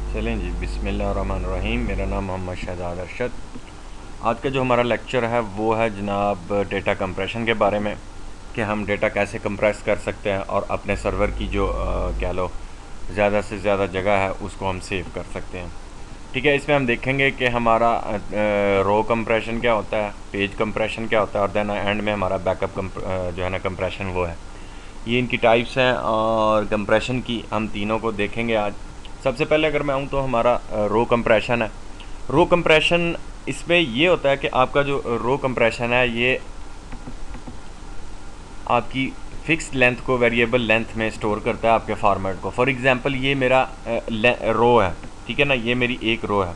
चलें जी, बिस्मिल्लाहिर्रहमानिर्रहीम। मेरा नाम मोहम्मद शहजाद अरशद। आज का जो हमारा लेक्चर है वो है जनाब डेटा कंप्रेशन के बारे में, कि हम डेटा कैसे कंप्रेस कर सकते हैं और अपने सर्वर की जो कह लो ज़्यादा से ज़्यादा जगह है उसको हम सेव कर सकते हैं। ठीक है, इसमें हम देखेंगे कि हमारा रो कंप्रेशन क्या होता है, पेज कंप्रेशन क्या होता है, और देन एंड में हमारा बैकअप जो है ना कंप्रेशन वो है। ये इनकी टाइप्स हैं और कंप्रेशन की हम तीनों को देखेंगे आज। सबसे पहले अगर मैं आऊँ तो हमारा रो कंप्रेशन है। रो कंप्रेशन इसमें ये होता है कि आपका जो रो कंप्रेशन है ये आपकी फ़िक्स लेंथ को वेरिएबल लेंथ में स्टोर करता है आपके फॉर्मेट को। फॉर एग्ज़ाम्पल ये मेरा रो है, ठीक है ना, ये मेरी एक रो है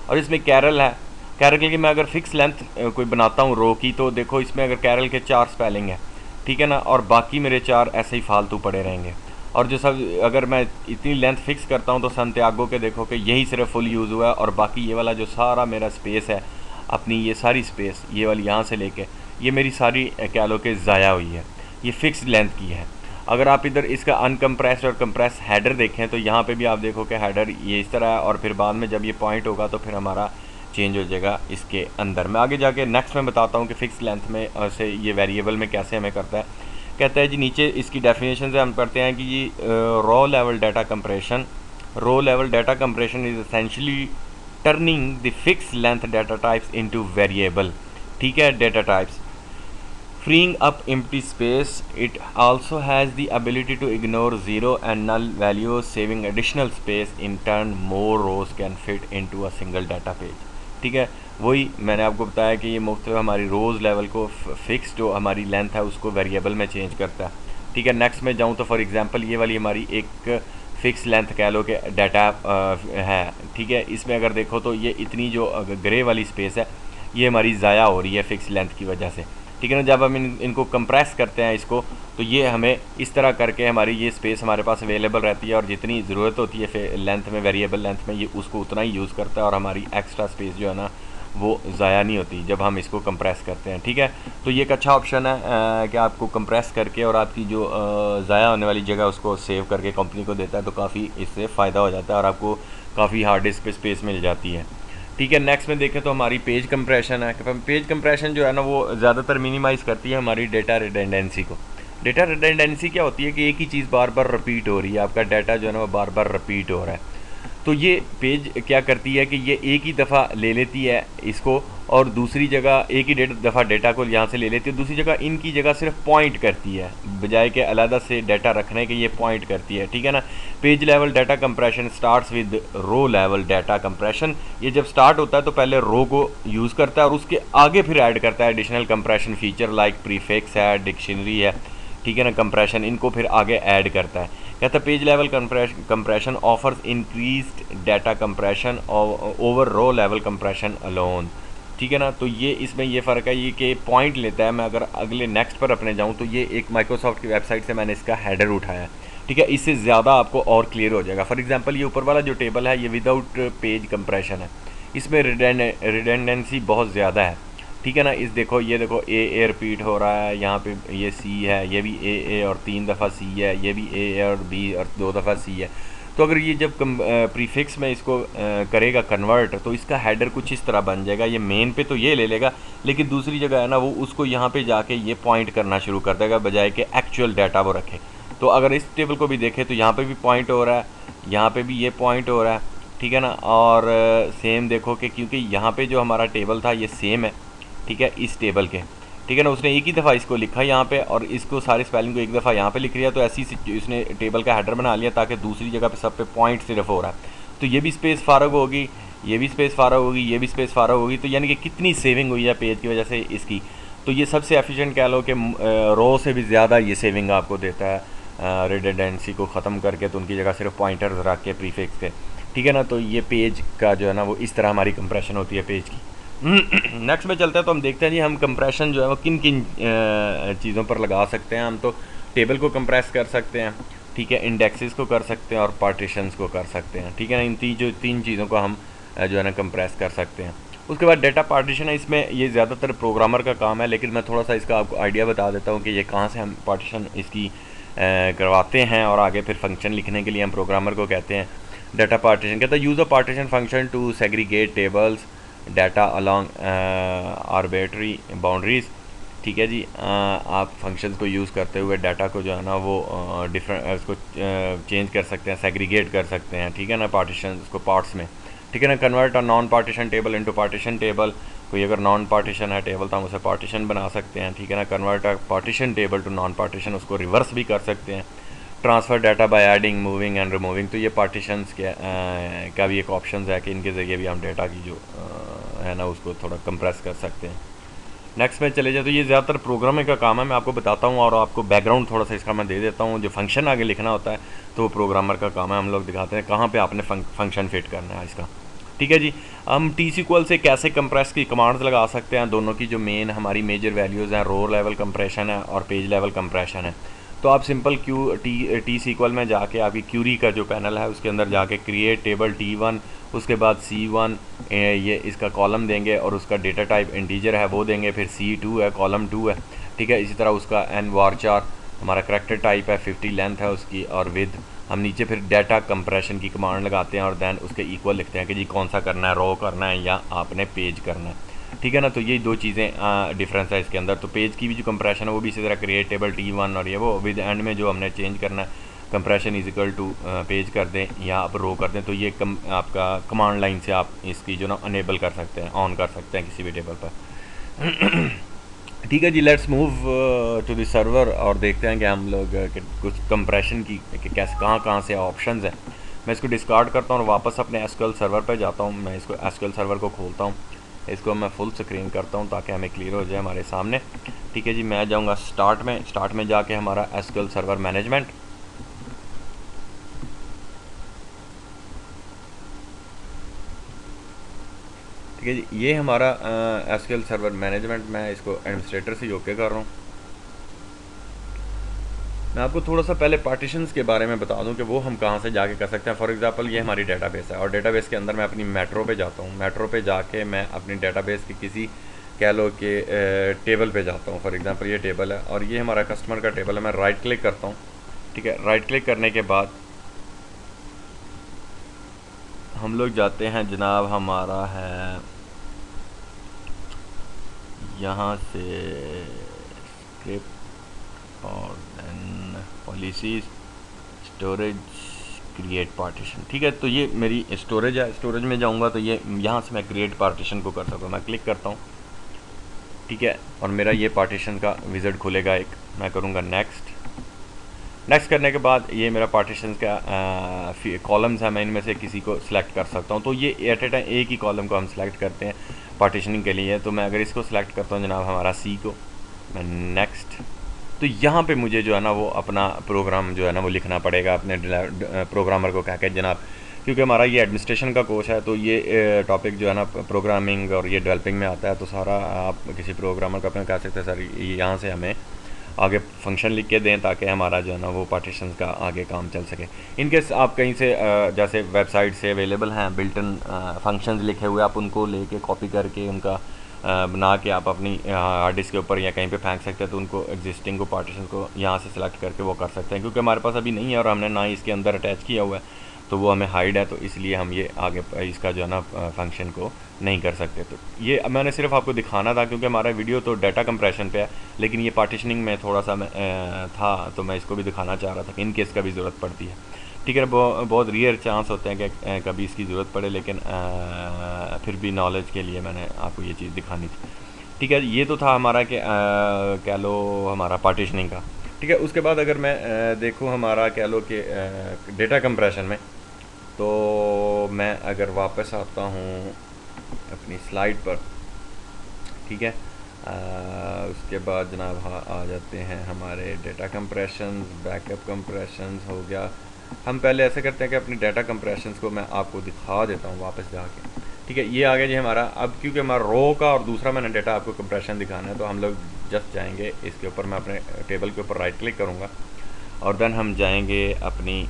और इसमें कैरल है। कैरल की मैं अगर फ़िक्स लेंथ कोई बनाता हूँ रो की, तो देखो इसमें अगर कैरल के 4 स्पेलिंग है, ठीक है ना, और बाकी मेरे 4 ऐसे ही फालतू पड़े रहेंगे। और जो सब अगर मैं इतनी लेंथ फिक्स करता हूँ तो संत्यागो के देखो कि यही सिर्फ फुल यूज़ हुआ है, और बाकी ये वाला जो सारा मेरा स्पेस है, अपनी ये सारी स्पेस ये वाली यहाँ से लेके ये मेरी सारी कह लो कि ज़ाया हुई है, ये फ़िक्स लेंथ की है। अगर आप इधर इसका अनकम्प्रेस्ड और कंप्रेस हेडर देखें तो यहाँ पे भी आप देखो कि हेडर ये इस तरह है, और फिर बाद में जब ये पॉइंट होगा तो फिर हमारा चेंज हो जाएगा इसके अंदर। मैं आगे जाके नेक्स्ट में बताता हूँ कि फ़िक्स लेंथ में से ये वेरिएबल में कैसे हमें करता है। कहता है जी, नीचे इसकी डेफिनेशन से हम पढ़ते हैं कि ये row level data compression, row level data compression is essentially turning the fix length data types into variable, ठीक है, data types, freeing up empty space. It also has the ability to ignore zero and null values, saving additional space. In turn, more rows can fit into a single data page. ठीक है, वही मैंने आपको बताया कि ये मुख्तलिफ हमारी रोज़ लेवल को फिक्स जो हमारी लेंथ है उसको वेरिएबल में चेंज करता है। ठीक है, नेक्स्ट में जाऊँ तो फॉर एग्जांपल ये वाली हमारी एक फ़िक्स लेंथ कह लो कि डाटा है, ठीक है। इसमें अगर देखो तो ये इतनी जो ग्रे वाली स्पेस है ये हमारी ज़ाया हो रही है फ़िक्स लेंथ की वजह से, ठीक है ना। जब हम इनको कंप्रेस करते हैं इसको, तो ये हमें इस तरह करके हमारी ये स्पेस हमारे पास अवेलेबल रहती है, और जितनी ज़रूरत होती है लेंथ में, वेरिएबल लेंथ में, ये उसको उतना ही यूज़ करता है, और हमारी एक्स्ट्रा स्पेस जो है ना वो ज़ाया नहीं होती जब हम इसको कंप्रेस करते हैं। ठीक है, तो ये एक अच्छा ऑप्शन है कि आपको कंप्रेस करके और आपकी जो ज़ाया होने वाली जगह उसको सेव करके कंपनी को देता है, तो काफ़ी इससे फ़ायदा हो जाता है और आपको काफ़ी हार्ड डिस्क पे स्पेस मिल जाती है। ठीक है, नेक्स्ट में देखें तो हमारी पेज कंप्रेशन है। पेज कंप्रेशन जो है ना वो ज़्यादातर मिनिमाइज़ करती है हमारी डेटा रिडंडेंसी को। डेटा रिडंडेंसी क्या होती है कि एक ही चीज़ बार बार रिपीट हो रही है, आपका डाटा जो है ना वो बार बार रिपीट हो रहा है। तो ये पेज क्या करती है कि ये एक ही दफ़ा ले लेती है इसको, और दूसरी जगह एक ही दफ़ा डेटा को यहाँ से ले लेती है, दूसरी जगह इनकी जगह सिर्फ पॉइंट करती है, बजाय के अलग से डाटा रखने के ये पॉइंट करती है। ठीक है ना। Page level data compression starts with row level data compression. ये जब स्टार्ट होता है तो पहले रो को यूज़ करता है और उसके आगे फिर ऐड करता है additional compression feature like prefix है, डिक्शनरी है, ठीक है ना, कंप्रेशन, इनको फिर आगे ऐड करता है। कहता है page level compression offers increased data compression over row level compression alone. ठीक है ना, तो ये इसमें ये फ़र्क है, ये कि पॉइंट लेता है। मैं अगर अगले नेक्स्ट पर अपने जाऊँ तो ये एक माइक्रोसॉफ्ट की वेबसाइट से मैंने इसका हेडर उठाया है, ठीक है, इससे ज़्यादा आपको और क्लियर हो जाएगा। फॉर एग्जांपल ये ऊपर वाला जो टेबल है ये विदाउट पेज कंप्रेशन है, इसमें रिडेंडेंसी बहुत ज़्यादा है, ठीक है ना। इस देखो, ये देखो ए रिपीट हो रहा है, यहाँ पे ये सी है, ये भी ए और 3 दफ़ा सी है, ये भी ए और बी और 2 दफ़ा सी है। तो अगर ये जब प्रीफिक्स में इसको करेगा कन्वर्ट, तो इसका हेडर कुछ इस तरह बन जाएगा। ये मेन पे तो ये ले लेगा, लेकिन दूसरी जगह है ना वो उसको यहाँ पे जाके ये पॉइंट करना शुरू कर देगा, बजाय कि एक्चुअल डाटा वो रखे। तो अगर इस टेबल को भी देखें तो यहाँ पे भी पॉइंट हो रहा है, यहाँ पे भी ये पॉइंट हो रहा है, ठीक है ना। और सेम देखो कि क्योंकि यहाँ पे जो हमारा टेबल था ये सेम है, ठीक है, इस टेबल के, ठीक है ना, उसने एक ही दफ़ा इसको लिखा यहाँ पे और इसको सारे स्पेलिंग को एक दफ़ा यहाँ पे लिख लिया, तो ऐसी इसने टेबल का हेडर बना लिया ताकि दूसरी जगह पे सब पे पॉइंट सिर्फ हो रहा है। तो ये भी स्पेस फारग होगी, ये भी स्पेस फारग होगी, ये भी स्पेस फारग होगी, तो यानी कि कितनी सेविंग हुई है पेज की वजह से इसकी। तो ये सबसे एफिशिएंट कह लो कि रो से भी ज़्यादा ये सेविंग आपको देता है रिडंडेंसी को ख़त्म करके, तो उनकी जगह सिर्फ पॉइंटर्स रख के प्रीफिक्स के, ठीक है ना। तो ये पेज का जो है ना वो इस तरह हमारी कंप्रेशन होती है पेज की। नेक्स्ट में चलते हैं तो हम देखते हैं जी हम कंप्रेशन जो है वो किन किन चीज़ों पर लगा सकते हैं। हम तो टेबल को कंप्रेस कर सकते हैं, ठीक है, इंडेक्सेस को कर सकते हैं और पार्टीशंस को कर सकते हैं, ठीक है ना। इन तीन चीज़ों को हम जो है ना कंप्रेस कर सकते हैं। उसके बाद डेटा पार्टीशन है, इसमें ये ज़्यादातर प्रोग्रामर का काम है, लेकिन मैं थोड़ा सा इसका आपको आइडिया बता देता हूँ कि ये कहाँ से हम पार्टीशन इसकी करवाते हैं, और आगे फिर फंक्शन लिखने के लिए हम प्रोग्रामर को कहते हैं। डाटा पार्टीशन कहता है use a partition function to segregate tables data along arbitrary boundaries. ठीक है जी, आप फंक्शंस को यूज़ करते हुए डाटा को जो है ना वो डिफरेंट उसको चेंज कर सकते हैं, सेग्रीगेट कर सकते हैं। ठीक है ना, पार्टीशन उसको पार्ट्स में। ठीक है ना, convert a non partition table into partition table. कोई अगर नॉन पार्टीशन है टेबल तो हम उसे पार्टीशन बना सकते हैं। ठीक है ना, convert a partition table to non partition, उसको रिवर्स भी कर सकते हैं। Transfer data by adding moving and removing, तो ये पार्टीशंस के का भी एक ऑप्शन है कि इनके ज़रिए भी हम डाटा की जो है ना उसको थोड़ा कंप्रेस कर सकते हैं। नेक्स्ट में चले जाए तो ये ज़्यादातर प्रोग्रामिंग का काम है, मैं आपको बताता हूँ और आपको बैकग्राउंड थोड़ा सा इसका मैं दे देता हूँ। जो फंक्शन आगे लिखना होता है तो वो प्रोग्रामर का काम है, हम लोग दिखाते हैं कहाँ पे आपने फंक्शन फिट करना है इसका। ठीक है जी, हम T-SQL से कैसे कंप्रेस की कमांड्स लगा सकते हैं। दोनों की जो मेन हमारी मेजर वैल्यूज़ हैं, रो लेवल कंप्रेशन है और पेज लेवल कंप्रेशन है। तो आप सिंपल T-SQL में जाके आपकी क्यूरी का जो पैनल है उसके अंदर जाके क्रिएट टेबल T1, उसके बाद C1 ये इसका कॉलम देंगे और उसका डेटा टाइप इंटीजर है वो देंगे, फिर C2 है कॉलम 2 है। ठीक है, इसी तरह उसका n_var हमारा करैक्टर टाइप है, 50 लेंथ है उसकी और विद। हम नीचे फिर डाटा कंप्रेशन की कमांड लगाते हैं और दैन उसके इक्वल लिखते हैं कि जी कौन सा करना है, रो करना है या आपने पेज करना है। ठीक है ना, तो ये दो चीज़ें डिफरेंस है इसके अंदर। तो पेज की भी जो कंप्रेशन है वो भी इसी तरह क्रिएट टेबल T1 और ये वो विद एंड में जो हमने चेंज करना है compression is equal to page कर दें या आप रो कर दें। तो ये आपका कमांड लाइन से आप इसकी जो ना अनेबल कर सकते हैं, ऑन कर सकते हैं किसी भी टेबल पर। ठीक है जी, let's move to the server और देखते हैं कि हम लोग कुछ कंप्रेशन की कैसे कहाँ से ऑप्शंस हैं। मैं इसको डिस्कार्ड करता हूँ और वापस अपने एसक्यूएल सर्वर पे जाता हूँ। मैं इसको एसक्यूएल सर्वर को खोलता हूँ, इसको मैं फुल स्क्रीन करता हूँ ताकि हमें क्लियर हो जाए हमारे सामने। ठीक है जी, मैं जाऊँगा स्टार्ट में जाके हमारा एसक्यूएल सर्वर मैनेजमेंट। ठीक है जी, ये हमारा एसक्यूएल सर्वर मैनेजमेंट, मैं इसको एडमिनिस्ट्रेटर से ओके कर रहा हूँ। मैं आपको थोड़ा सा पहले पार्टीशंस के बारे में बता दूं कि वो हम कहाँ से जाके कर सकते हैं। फॉर एग्जांपल ये हमारी डेटाबेस है और डेटाबेस के अंदर मैं अपनी मेट्रो पे जाता हूँ। मेट्रो पे जाके मैं अपनी डेटाबेस की किसी कह लो कि टेबल पे जाता हूँ। फॉर एग्जांपल ये टेबल है और ये हमारा कस्टमर का टेबल है। मैं राइट क्लिक करता हूँ। ठीक है, राइट क्लिक करने के बाद हम लोग जाते हैं जनाब, हमारा है यहाँ से स्क्रिप्ट और then policies, storage, create partition. ठीक है, तो ये मेरी स्टोरेज है। स्टोरेज में जाऊंगा तो ये यहाँ से मैं क्रिएट पार्टीशन को कर सकता हूँ। मैं क्लिक करता हूँ। ठीक है, और मेरा ये पार्टीशन का विज़िट खुलेगा एक। मैं करूँगा नेक्स्ट। नेक्स्ट करने के बाद ये मेरा पार्टीशन का कॉलम्स है, मैं इनमें से किसी को सिलेक्ट कर सकता हूँ। तो ये एट ए टाइम एक ही कॉलम को हम सिलेक्ट करते हैं पार्टीशनिंग के लिए। तो मैं अगर इसको सिलेक्ट करता हूँ जनाब हमारा सी को, मैं नेक्स्ट, तो यहाँ पे मुझे जो है ना वो अपना प्रोग्राम जो है ना वो लिखना पड़ेगा अपने प्रोग्रामर को कह के जनाब, क्योंकि हमारा ये एडमिनिस्ट्रेशन का कोर्स है। तो ये टॉपिक जो है ना प्रोग्रामिंग और ये डेवलपिंग में आता है। तो सारा आप किसी प्रोग्रामर को अपने कह सकते हैं सर यहाँ से हमें आगे फंक्शन लिख के दें ताकि हमारा जो है ना वो पार्टीशन का आगे काम चल सके। इनकेस आप कहीं से जैसे वेबसाइट से अवेलेबल हैं बिल्टन फंक्शंस लिखे हुए, आप उनको लेके कॉपी करके उनका बना के आप अपनी हार्ड डिस्क के ऊपर या कहीं पे फेंक सकते हैं। तो उनको एग्जिस्टिंग को पार्टीशन को यहाँ से सिलेक्ट करके वो कर सकते हैं, क्योंकि हमारे पास अभी नहीं है और हमने ना ही इसके अंदर अटैच किया हुआ है तो वो हमें हाइड है। तो इसलिए हम ये आगे इसका जो है ना फंक्शन को नहीं कर सकते। तो ये मैंने सिर्फ आपको दिखाना था, क्योंकि हमारा वीडियो तो डाटा कंप्रेशन पे है, लेकिन ये पार्टीशनिंग में थोड़ा सा मैं था तो मैं इसको भी दिखाना चाह रहा था कि इन केस का भी ज़रूरत पड़ती है। ठीक है, बहुत रेयर चांस होते हैं कि कभी इसकी ज़रूरत पड़े, लेकिन फिर भी नॉलेज के लिए मैंने आपको ये चीज़ दिखानी थी। ठीक है, ये तो था हमारा कि कह लो हमारा पार्टीशनिंग का। ठीक है, उसके बाद अगर मैं देखूँ हमारा कह लो कि डेटा कंप्रेशन में, तो मैं अगर वापस आता हूँ अपनी स्लाइड पर, ठीक है, उसके बाद जनाब हाँ आ जाते हैं हमारे डेटा कंप्रेशन, बैकअप कंप्रेशन हो गया। हम पहले ऐसे करते हैं कि अपनी डाटा कंप्रेशंस को मैं आपको दिखा देता हूँ वापस जाके। ठीक है, ये आ गया जी हमारा। अब क्योंकि हमारा रो का और दूसरा मैंने डाटा आपको कंप्रेशन दिखाना है, तो हम लोग जस्ट जाएंगे इसके ऊपर, मैं अपने टेबल के ऊपर राइट क्लिक करूँगा और देन हम जाएंगे अपनी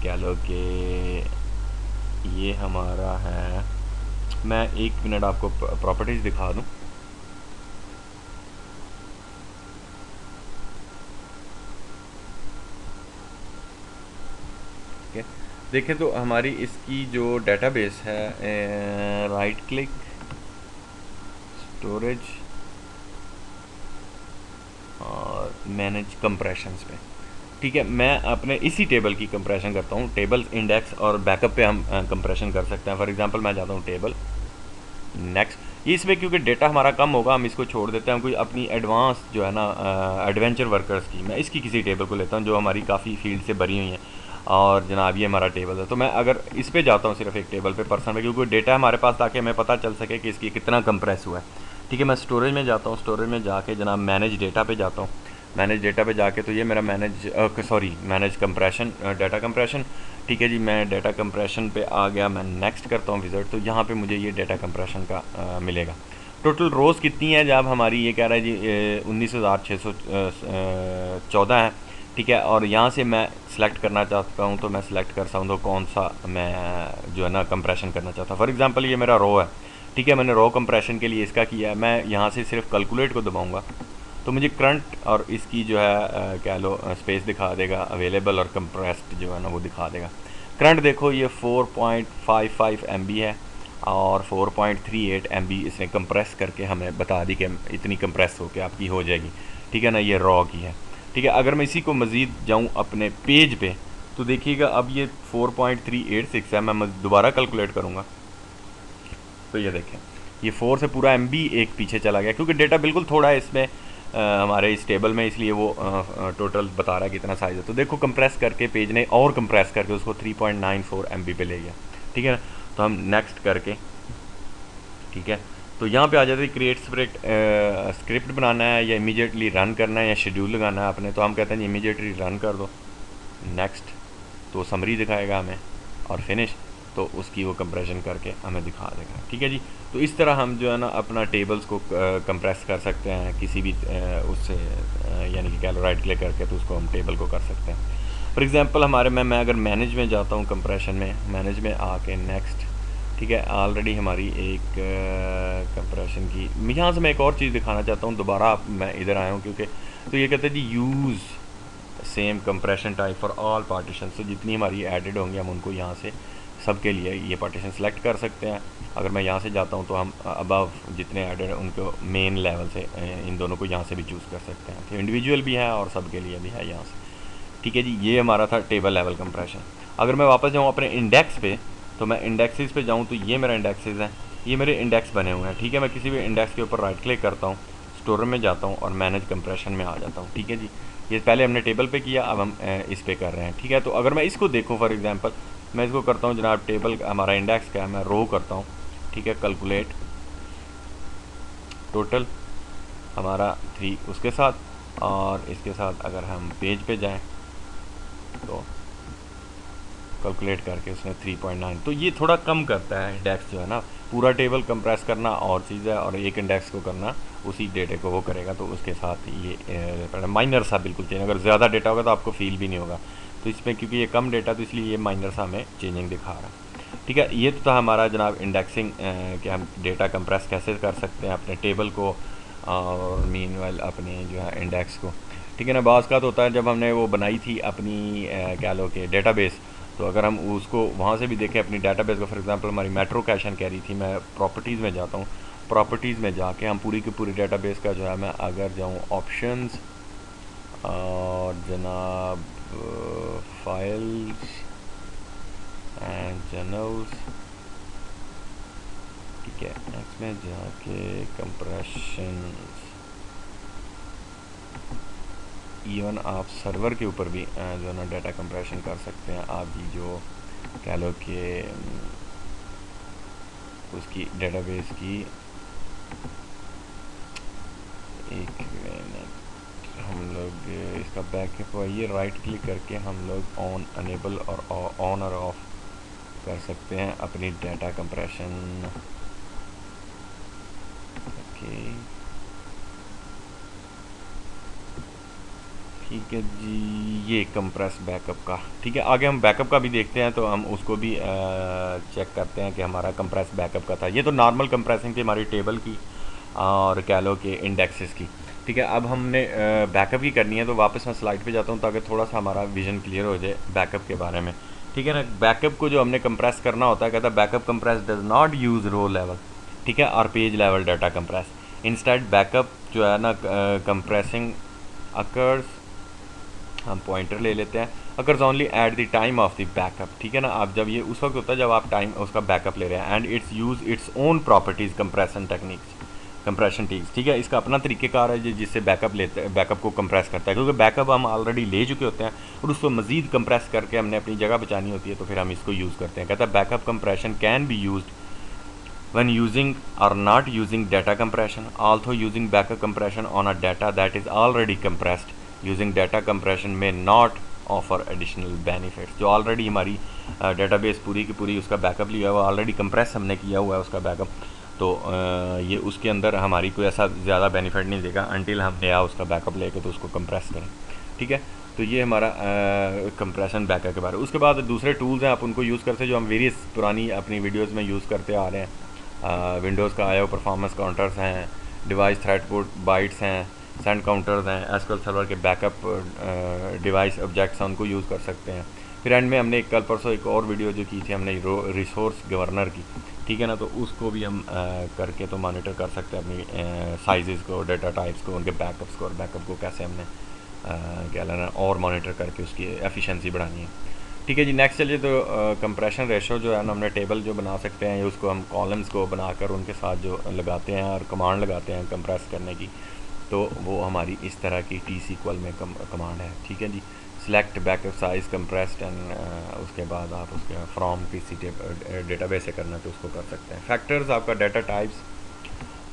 क्या लो कि ये हमारा है, मैं 1 मिनट आपको प्रॉपर्टीज़ दिखा दूँ। देखें तो हमारी इसकी जो डेटाबेस है, राइट क्लिक, स्टोरेज और मैनेज कंप्रेशंस पे, ठीक है। मैं अपने इसी टेबल की कंप्रेशन करता हूँ। टेबल्स, इंडेक्स और बैकअप पे हम कंप्रेशन कर सकते हैं। फॉर एग्जांपल मैं जाता हूँ टेबल, नेक्स्ट। ये इसमें क्योंकि डेटा हमारा कम होगा हम इसको छोड़ देते हैं। हम कोई अपनी एडवांस जो है ना एडवेंचर वर्कर्स की, मैं इसकी किसी टेबल को लेता हूँ जो हमारी काफ़ी फील्ड से भरी हुई हैं। और जनाब ये हमारा टेबल है, तो मैं अगर इस पे जाता हूँ सिर्फ एक टेबल पे पर्सन पे, क्योंकि डेटा हमारे पास, ताकि हमें पता चल सके कि इसकी कितना कंप्रेस हुआ है, ठीक है। मैं स्टोरेज में जाता हूँ, स्टोरेज में जाके जनाब मैनेज डेटा पे जाता हूँ। मैनेज डेटा पे जाके तो ये मेरा मैनेज कंप्रेशन, डाटा कंप्रेशन, ठीक है जी। मैं डाटा कंप्रेशन पे आ गया, मैं नेक्स्ट करता हूँ विज़िट, तो यहाँ पे मुझे ये डाटा कंप्रेशन का मिलेगा। टोटल रोज़ कितनी है, जब हमारी ये कह रहा है जी 19,614 है, ठीक है। और यहाँ से मैं सिलेक्ट करना चाहता हूँ, तो मैं सिलेक्ट कर सकता हूँ तो कौन सा मैं जो है ना कंप्रेशन करना चाहता हूँ। फॉर एग्जांपल ये मेरा रो है, ठीक है। मैंने रो कंप्रेशन के लिए इसका किया है। मैं यहाँ से सिर्फ कैलकुलेट को दबाऊँगा तो मुझे करंट और इसकी जो है क्या लो स्पेस दिखा देगा, अवेलेबल और कंप्रेस्ड जो है ना वो दिखा देगा। करंट देखो ये 4.55 MB है और 4.38 MB इसने कंप्रेस करके हमें बता दी कि इतनी कंप्रेस होकर आपकी हो जाएगी, ठीक है ना। ये रॉ की है, ठीक है। अगर मैं इसी को मज़ीद जाऊँ अपने पेज पे तो देखिएगा अब ये 4.386 है। मैं दोबारा कैलकुलेट करूँगा तो ये देखें ये 4 से पूरा MB एक पीछे चला गया, क्योंकि डेटा बिल्कुल थोड़ा है इसमें हमारे इस टेबल में, इसलिए वो टोटल बता रहा है कितना साइज़ है। तो देखो कंप्रेस करके पेज ने और कंप्रेस करके उसको 3.94 MB पे ले गया, ठीक है ना। तो हम नेक्स्ट करके, ठीक है, तो यहाँ पे आ जाती है क्रिएट स्क्रिप्ट बनाना है या इमीडिएटली रन करना है या शेड्यूल लगाना है आपने, तो हम कहते हैं जी इमीडिएटली रन कर दो, नेक्स्ट। तो समरी दिखाएगा हमें और फिनिश, तो उसकी वो कंप्रेशन करके हमें दिखा देगा, ठीक है जी। तो इस तरह हम जो है ना अपना टेबल्स को कंप्रेस कर सकते हैं किसी भी उससे, यानी कि कह लो राइट क्लिक करके तो उसको हम टेबल को कर सकते हैं। फॉर एग्जांपल हमारे मैं अगर मैनेज में जाता हूँ, कंप्रेशन में, मैनेज में आके नेक्स्ट, ठीक है। ऑलरेडी हमारी एक कंप्रेशन की, यहाँ से मैं एक और चीज़ दिखाना चाहता हूँ दोबारा। मैं इधर आया हूँ क्योंकि, तो ये कहते हैं जी use same compression type for all partition. तो जितनी हमारी एडेड होंगी हम उनको यहाँ से सबके लिए ये पार्टीशन सेलेक्ट कर सकते हैं। अगर मैं यहाँ से जाता हूँ तो हम अबव जितने एडेड हैं उनको मेन लेवल से इन दोनों को यहाँ से भी चूज़ कर सकते हैं। तो इंडिविजुअल भी है और सबके लिए भी है यहाँ से, ठीक है जी। ये हमारा था टेबल लेवल कंप्रेशन। अगर मैं वापस जाऊँ अपने इंडेक्स पे, तो मैं इंडेक्सेस पे जाऊँ तो ये मेरा इंडेक्सेस है, ये मेरे इंडेक्स बने हुए हैं, ठीक है। मैं किसी भी इंडेक्स के ऊपर राइट क्लिक करता हूँ, स्टोर में जाता हूँ और मैनेज कंप्रेशन में आ जाता हूँ, ठीक है जी। ये पहले हमने टेबल पे किया, अब हम इस पे कर रहे हैं, ठीक है। तो अगर मैं इसको देखूँ, फॉर एग्जांपल मैं इसको करता हूँ जनाब टेबल हमारा इंडेक्स क्या है, मैं रो करता हूँ, ठीक है। कैलकुलेट टोटल हमारा 3 उसके साथ, और इसके साथ अगर हम पेज पे जाएं तो कैलकुलेट करके उसने 3.9, तो ये थोड़ा कम करता है इंडेक्स जो है ना। पूरा टेबल कंप्रेस करना और चीज़ है और एक इंडेक्स को करना उसी डेटे को वो करेगा, तो उसके साथ ये माइनर सा बिल्कुल चेंज। अगर ज़्यादा डेटा होगा तो आपको फील भी नहीं होगा, तो इसमें क्योंकि ये कम डेटा तो इसलिए ये माइनर सा हमें चेंजिंग दिखा रहा है, ठीक है। ये तो था हमारा जनाब इंडेक्सिंग, कि हम डेटा कंप्रेस कैसे कर सकते हैं अपने टेबल को और मीनवाइल अपने जो है इंडेक्स को, ठीक है ना। बाज़ का तो होता है जब हमने वो बनाई थी अपनी क्या लो के डेटाबेस, तो अगर हम उसको वहाँ से भी देखें अपनी डाटाबेस को, फॉर एग्जांपल हमारी मेट्रो कैशन कह रही थी, मैं प्रॉपर्टीज़ में जाता हूँ, प्रॉपर्टीज़ में जाके हम पूरी की पूरी डाटाबेस का जो है, मैं अगर जाऊँ ऑप्शंस और जनाब फाइल्स एंड जर्नल्स, ठीक है, इसमें जाके कंप्रेशंस, इवन आप सर्वर के ऊपर भी जो है ना डाटा कंप्रेशन कर सकते हैं। आप भी जो कह लो कि उसकी डेटाबेस की, एक मिनट, हम लोग इसका बैकअप ये राइट क्लिक करके हम लोग ऑन अनेबल और ऑन और ऑफ कर सकते हैं अपनी डाटा कंप्रेशन, ओके, ठीक है जी। ये कंप्रेस बैकअप का, ठीक है। आगे हम बैकअप का भी देखते हैं, तो हम उसको भी चेक करते हैं कि हमारा कंप्रेस बैकअप का था। ये तो नॉर्मल कंप्रेसिंग थी हमारी टेबल की और कह लो कि इंडेक्सेस की, ठीक है। अब हमने बैकअप की करनी है, तो वापस मैं स्लाइड पे जाता हूँ ताकि थोड़ा सा हमारा विज़न क्लियर हो जाए बैकअप के बारे में, ठीक है ना। बैकअप को जो हमने कंप्रेस करना होता है, कहता है backup compress does not use row level, ठीक है, और page level data compress. Instead backup जो है ना कंप्रेसिंग अकर्स, हम पॉइंटर ले लेते हैं, occurs only at the time of the backup, ठीक है ना। आप जब ये उस वक्त होता है जब आप टाइम उसका बैकअप ले रहे हैं, and its use its own properties compression techniques, compression ticks, ठीक है। इसका अपना तरीक़ेकार है जिससे बैकअप लेते हैं, बैकअप को कंप्रेस करता है, क्योंकि बैकअप हम ऑलरेडी ले चुके होते हैं और उसको मज़ीद कंप्रेस करके हमने अपनी जगह बचानी होती है, तो फिर हम इसको यूज़ करते हैं। कहता है backup compression can be used when using or not using data compression, although using backup compression on a data that is already compressed, using data compression may not offer additional benefits. जो already हमारी database पूरी की पूरी उसका backup लिया हुआ, already compress हमने किया हुआ है उसका बैकअप, तो ये उसके अंदर हमारी कोई ऐसा ज़्यादा बेनिफिट नहीं देगा अनटिल हम नया उसका बैकअप लेके तो उसको कंप्रेस करें, ठीक है। तो ये हमारा कंप्रेशन बैकअप के बारे में। उसके बाद दूसरे टूल्स हैं, आप उनको यूज़ करते हैं जो हम वेरियस पुरानी अपनी वीडियोस में यूज़ करते आ रहे हैं। विंडोज़ का आईओ परफॉर्मेंस काउंटर्स हैं, डिवाइस थ्रेडपुट बाइट्स हैं, सेंड काउंटर्स हैं, एसक्यूएल सर्वर के बैकअप डिवाइस ऑब्जेक्ट्स हैं, उनको यूज़ कर सकते हैं। फिर एंड में हमने कल परसों एक और वीडियो जो की थी हमने रिसोर्स गवर्नर की, ठीक है ना, तो उसको भी हम करके तो मॉनिटर कर सकते हैं अपनी साइज़ को, डाटा टाइप्स को, उनके बैकअप्स को, और बैकअप को कैसे हमने क्या लेना और मॉनिटर करके उसकी एफिशिएंसी बढ़ानी है, ठीक है जी। नेक्स्ट चलिए, तो कंप्रेशन रेशो जो है ना हमने टेबल जो बना सकते हैं, उसको हम कॉलम्स को बनाकर उनके साथ जो लगाते हैं और कमांड लगाते हैं कंप्रेस करने की, तो वो हमारी इस तरह की T-SQL में कमांड है, ठीक है जी। Select backup size compressed and उसके बाद आप उसके फ्रॉम किसी डेटाबेस से करना तो उसको कर सकते हैं। फैक्टर्स आपका data types,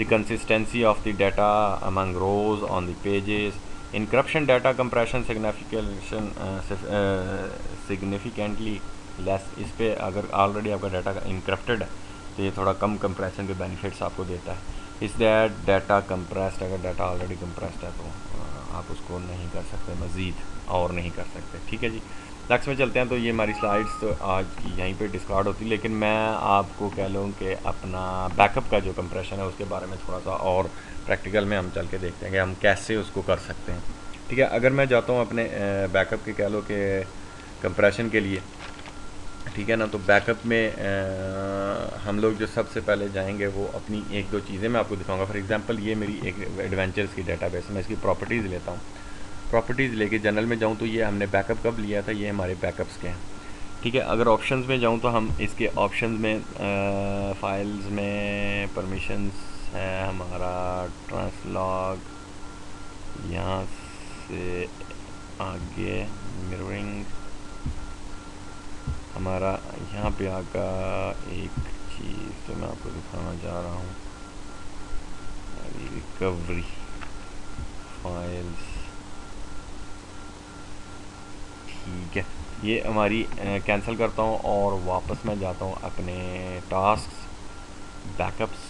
the consistency of the data among rows on the pages, encryption data compression significantly less. इस पर अगर ऑलरेडी आपका डाटा इनक्रप्टेड है तो ये थोड़ा कम कंप्रेशन के बेनिफिट्स आपको देता है। इस दैट डाटा कंप्रेस्ड, अगर डाटा ऑलरेडी कंप्रेस्ड है तो आप उसको नहीं कर सकते, मज़ीद और नहीं कर सकते, ठीक है जी। नेक्स्ट में चलते हैं। तो ये हमारी स्लाइड्स तो आज की यहीं पे डिस्कार्ड होती, लेकिन मैं आपको कह लूँ कि अपना बैकअप का जो कंप्रेशन है उसके बारे में थोड़ा सा और प्रैक्टिकल में हम चल के देखते हैं कि हम कैसे उसको कर सकते हैं, ठीक है। अगर मैं जाता हूँ अपने बैकअप के कह लो कि कंप्रेशन के लिए, ठीक है ना, तो बैकअप में हम लोग जो सबसे पहले जाएंगे वो अपनी एक दो चीज़ें मैं आपको दिखाऊंगा। फॉर एग्जांपल ये मेरी एक एडवेंचर्स की डेटाबेस है, मैं इसकी प्रॉपर्टीज़ लेता हूँ। प्रॉपर्टीज़ लेके जनरल में जाऊँ तो ये हमने बैकअप कब लिया था, ये हमारे बैकअप्स के हैं, ठीक है। अगर ऑप्शंस में जाऊँ तो हम इसके ऑप्शंस में फाइल्स में परमिशंस है हमारा ट्रांसलॉग, यहाँ से आगे मिररिंग हमारा, यहाँ पे आका एक चीज़ तो मैं आपको दिखाना चाह रहा हूँ, रिकवरी फाइल्स, ठीक है। ये हमारी कैंसिल करता हूँ और वापस मैं जाता हूँ अपने टास्क बैकअप्स,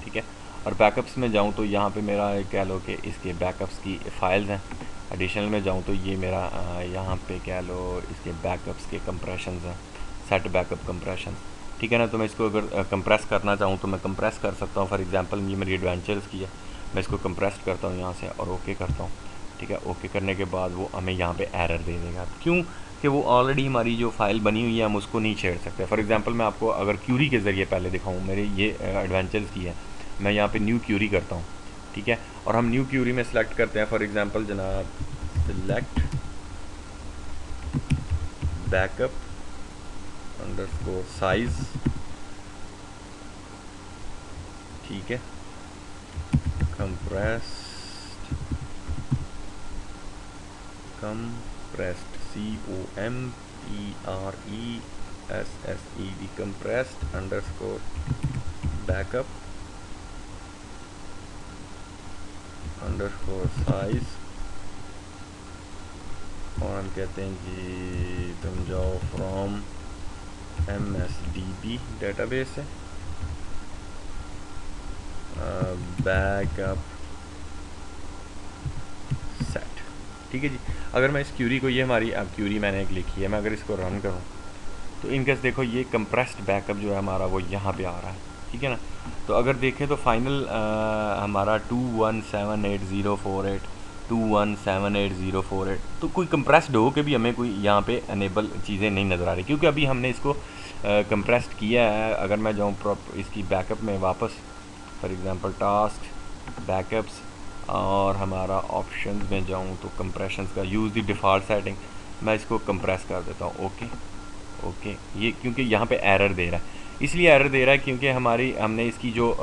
ठीक है। और बैकअप्स में जाऊँ तो यहाँ पे मेरा कह लो कि इसके बैकअप्स की फ़ाइल्स हैं। एडिशनल में जाऊँ तो ये मेरा यहाँ पे कह लो इसके बैकअप्स के कंप्रेशंस हैं, सेट बैकअप कंप्रेशन, ठीक है ना। तो मैं इसको अगर कंप्रेस करना चाहूँ तो मैं कंप्रेस कर सकता हूँ। फॉर एग्जांपल ये मेरी एडवेंचर्स की है, मैं इसको कंप्रेस करता हूँ यहाँ से और ओके करता हूँ, ठीक है। ओके करने के बाद वो हमें यहाँ पे एरर दे देगा, क्यों कि वो ऑलरेडी हमारी जो फाइल बनी हुई है हम उसको नहीं छेड़ सकते। फॉर एग्जांपल मैं आपको अगर क्यूरी के ज़रिए पहले दिखाऊँ, मेरी ये एडवेंचर्स की है, मैं यहाँ पे न्यू क्यूरी करता हूँ, ठीक है। और हम न्यू क्यूरी में सेलेक्ट करते हैं फॉर एग्जांपल जनाब सेलेक्ट बैकअप अंडरस्कोर साइज, ठीक है, compressed COMPRESSED compressed underscore backup underscore size, और हम कहते हैं कि तुम जाओ फ्रॉम MSDB डेटाबेस से बैकअप सेट, ठीक है जी। अगर मैं इस क्यूरी को, ये हमारी अब क्यूरी मैंने एक लिखी है, मैं अगर इसको रन करूँ तो इनकेस देखो ये कंप्रेस्ड बैकअप जो है हमारा वो यहाँ पे आ रहा है, ठीक है ना। तो अगर देखें तो फाइनल हमारा 217804 217804 तो कोई कंप्रेस्ड हो के भी हमें कोई यहाँ पे अनेबल चीज़ें नहीं नज़र आ रही, क्योंकि अभी हमने इसको कंप्रेस्ड किया है। अगर मैं जाऊँ इसकी बैकअप में वापस, फॉर एग्जांपल टास्क बैकअप्स, और हमारा ऑप्शंस में जाऊँ तो कंप्रेशंस का यूज़ द डिफ़ॉल्ट सेटिंग, मैं इसको कंप्रेस कर देता हूँ। ओके, ये क्योंकि यहाँ पे एरर दे रहा है, इसलिए एरर दे रहा है क्योंकि हमने इसकी जो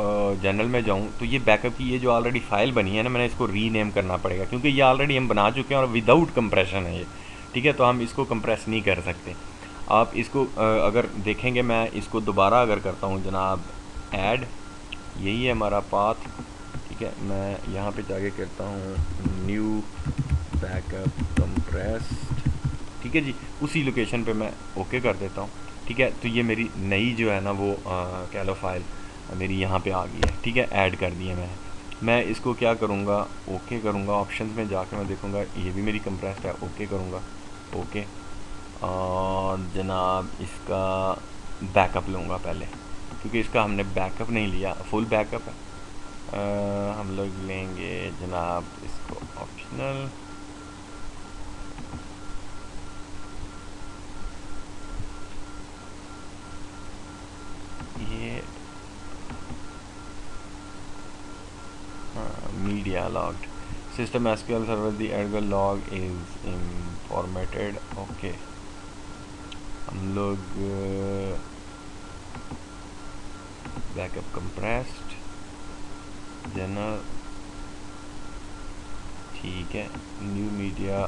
जनरल में जाऊँ तो ये बैकअप की ये जो ऑलरेडी फ़ाइल बनी है ना, मैंने इसको रीनेम करना पड़ेगा, क्योंकि ये ऑलरेडी हम बना चुके हैं और विदाउट कंप्रेशन है ये, ठीक है। तो हम इसको कंप्रेस नहीं कर सकते। आप इसको अगर देखेंगे, मैं इसको दोबारा अगर करता हूँ जनाब, ऐड, यही है हमारा पाथ, ठीक है। मैं यहाँ पे जाके करता हूँ न्यू बैकअप कंप्रेस्ड, ठीक है जी, उसी लोकेशन पे मैं ओके कर देता हूँ, ठीक है। तो ये मेरी नई जो है ना वो कह लो फाइल मेरी यहाँ पे आ गई है, ठीक है, ऐड कर दी है मैं इसको क्या करूँगा, ओके करूँगा, ऑप्शंस में जाके मैं देखूँगा ये भी मेरी कंप्रेस्ड है, ओके करूँगा, ओके। और जनाब इसका बैकअप लूँगा पहले, क्योंकि इसका हमने बैकअप नहीं लिया, फुल बैकअप है। हम लोग लेंगे जनाब इसको ऑप्शनल, ये media logged system SQL server the Edgar log is formatted, okay. हम लोग बैकअप कंप्रेस्ड जनरल, ठीक है, न्यू मीडिया,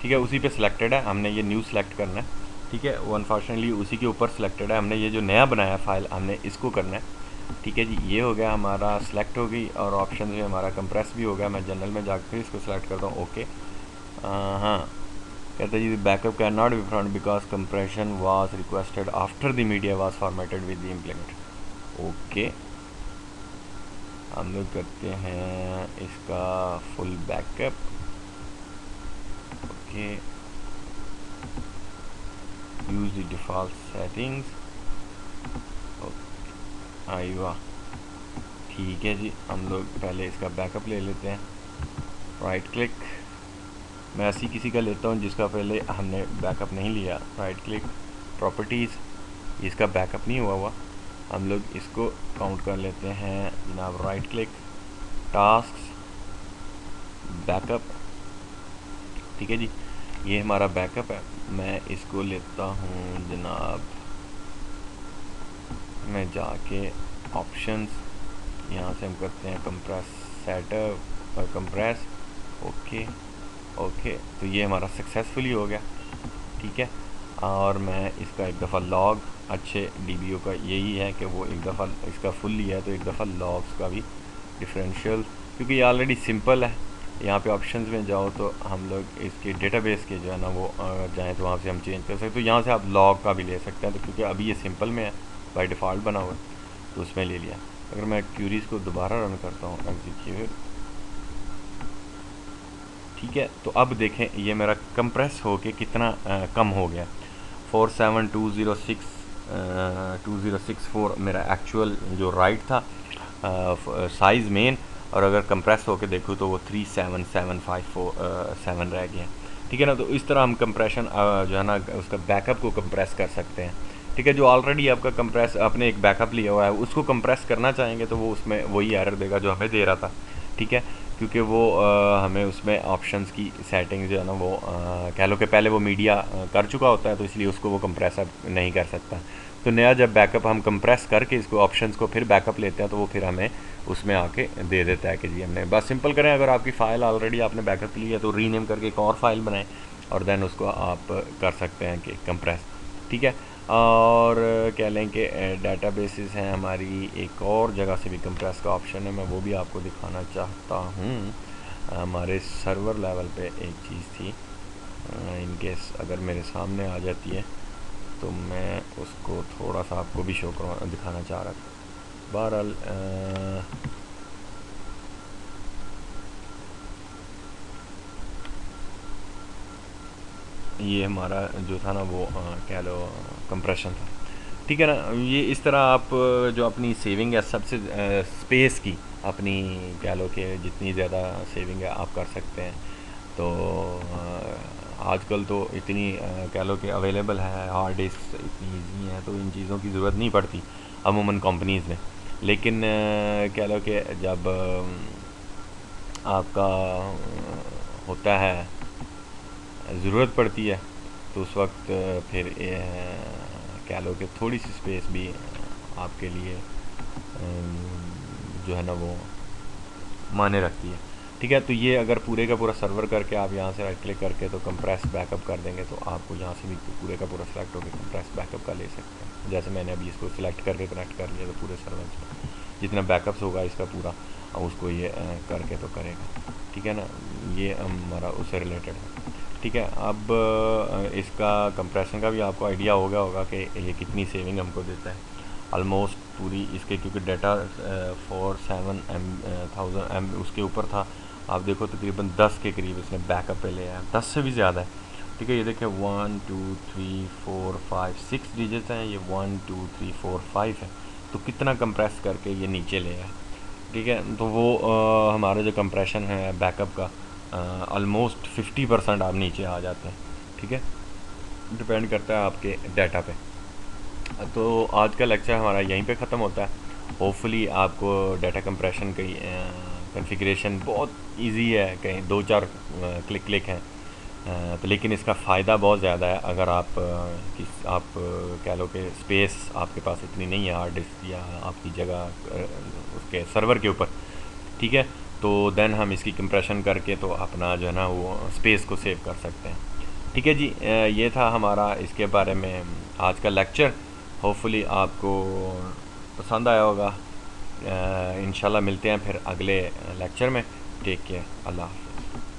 ठीक है, उसी पे सिलेक्टेड है, हमने ये न्यू सेलेक्ट करना है, ठीक है। वो अनफॉर्चुनेटली उसी के ऊपर सिलेक्टेड है, हमने ये जो नया बनाया फाइल हमने इसको करना है, ठीक है जी। ये हो गया हमारा सिलेक्ट हो गई, और ऑप्शन में हमारा कंप्रेस भी हो गया। मैं जनरल में जाकर इसको सिलेक्ट करता हूँ, ओके। हाँ, कहते हैं जी backup can not be found because compression was requested after the media was formatted with the implement, okay. हम लोग करते हैं इसका full backup, okay, use the default settings, okay, आई वाह, ठीक है जी। हम लोग पहले इसका बैकअप ले लेते हैं, राइट क्लिक, मैं ऐसी किसी का लेता हूँ जिसका पहले हमने बैकअप नहीं लिया, राइट क्लिक, प्रॉपर्टीज़, इसका बैकअप नहीं हुआ, हम लोग इसको काउंट कर लेते हैं जनाब, राइट क्लिक, टास्क्स, बैकअप, ठीक है जी, ये हमारा बैकअप है। मैं इसको लेता हूँ जनाब, मैं जाके ऑप्शंस, यहाँ से हम करते हैं कंप्रेस सेटअप और कंप्रेस, ओके ओके। तो ये हमारा सक्सेसफुली हो गया, ठीक है। और मैं इसका एक दफ़ा लॉग, अच्छे डीबीओ का यही है कि वो एक दफ़ा इसका फुल लिया है तो एक दफ़ा लॉग्स का भी डिफरेंशियल, क्योंकि ये ऑलरेडी सिंपल है। यहाँ पे ऑप्शंस में जाओ तो हम लोग इसके डेटाबेस के जो है ना वो जाएँ तो वहाँ से हम चेंज कर सकते हैं, तो यहाँ से आप लॉग का भी ले सकते हैं। तो क्योंकि अभी ये सिंपल में है, बाय डिफ़ॉल्ट बना हुआ है, तो उसमें ले लिया। अगर मैं क्यूरीज को दोबारा रन करता हूँ, एग्जीक्यूट, ठीक है, तो अब देखें ये मेरा कंप्रेस हो के कितना कम हो गया, 47206 मेरा एक्चुअल जो राइट था साइज़ मेन, और अगर कंप्रेस होके देखूँ तो वो 37757 रह गया, ठीक है ना। तो इस तरह हम कंप्रेशन जो है ना उसका बैकअप को कंप्रेस कर सकते हैं, ठीक है। जो ऑलरेडी आपका कंप्रेस आपने एक बैकअप लिया हुआ है उसको कंप्रेस करना चाहेंगे तो वो उसमें वही एरर देगा जो हमें दे रहा था, ठीक है, क्योंकि वो हमें उसमें ऑप्शंस की सेटिंग जो है ना वो कह लो कि पहले वो मीडिया कर चुका होता है, तो इसलिए उसको वो कंप्रेस अब नहीं कर सकता। तो नया जब बैकअप हम कंप्रेस करके इसको ऑप्शंस को फिर बैकअप लेते हैं तो वो फिर हमें उसमें आके दे देता है कि जी हमने, बस सिंपल करें, अगर आपकी फ़ाइल ऑलरेडी आपने बैकअप ली है तो रीनेम करके एक और फाइल बनाएं और देन उसको आप कर सकते हैं कि कंप्रेस, ठीक है। और कह लें कि डेटाबेसेस हैं हमारी, एक और जगह से भी कंप्रेस का ऑप्शन है, मैं वो भी आपको दिखाना चाहता हूँ। हमारे सर्वर लेवल पे एक चीज़ थी, इन केस अगर मेरे सामने आ जाती है तो मैं उसको थोड़ा सा आपको भी शो दिखाना चाह रहा था। बहरहाल ये हमारा जो था ना वो कह लो कंप्रेशन था, ठीक है ना। ये इस तरह आप जो अपनी सेविंग है सबसे स्पेस की अपनी कह लो कि जितनी ज़्यादा सेविंग है आप कर सकते हैं। तो आजकल तो इतनी कह लो कि अवेलेबल है, हार्ड डिस्क इतनी ईजी हैं, तो इन चीज़ों की ज़रूरत नहीं पड़ती अमूमन कंपनीज़ में। लेकिन कह लो कि जब आपका होता है, ज़रूरत पड़ती है, तो उस वक्त फिर कह लो कि थोड़ी सी स्पेस भी आपके लिए जो है ना वो मायने रखती है। ठीक है, तो ये अगर पूरे का पूरा सर्वर करके आप यहाँ से राइट क्लिक करके तो कंप्रेस बैकअप कर देंगे, तो आपको यहाँ से भी पूरे का पूरा सेलेक्ट होकर कंप्रेस बैकअप का ले सकते हैं। जैसे मैंने अभी इसको सिलेक्ट करके कनेक्ट कर लिया, तो पूरे सर्वर में जितना बैकअप्स होगा इसका पूरा उसको ये करके तो करेगा। ठीक है ना, ये हमारा उससे रिलेटेड है। ठीक है, अब इसका कंप्रेशन का भी आपको आइडिया होगा कि ये कितनी सेविंग हमको देता है। ऑलमोस्ट पूरी इसके, क्योंकि डाटा 4,700 उसके ऊपर था, आप देखो तकरीबन 10 के करीब इसने बैकअप पे ले आया, 10 से भी ज़्यादा है। ठीक है, ये देखें 1 2 3 4 5 6 डिजिट्स हैं, ये 1 2 3 4 5 है, तो कितना कंप्रेस करके ये नीचे ले आया। ठीक है, तो वो हमारा जो कंप्रेशन है बैकअप का ऑलमोस्ट 50% आप नीचे आ जाते हैं। ठीक है, डिपेंड करता है आपके डाटा पे। तो आज का लेक्चर हमारा यहीं पे ख़त्म होता है। होपफुली आपको डाटा कंप्रेशन की कॉन्फ़िगरेशन बहुत इजी है, कहीं 2-4 क्लिक हैं, तो लेकिन इसका फ़ायदा बहुत ज़्यादा है अगर आप कह लो कि स्पेस आपके पास इतनी नहीं है हार्ड डिस्क या आपकी जगह उसके सर्वर के ऊपर। ठीक है, तो देन हम इसकी कंप्रेशन करके तो अपना जो है ना वो स्पेस को सेव कर सकते हैं। ठीक है जी, ये था हमारा इसके बारे में आज का लेक्चर। होपफुली आपको पसंद आया होगा। इंशाल्लाह मिलते हैं फिर अगले लेक्चर में। टेक केयर, अल्लाह हाफ़िज़।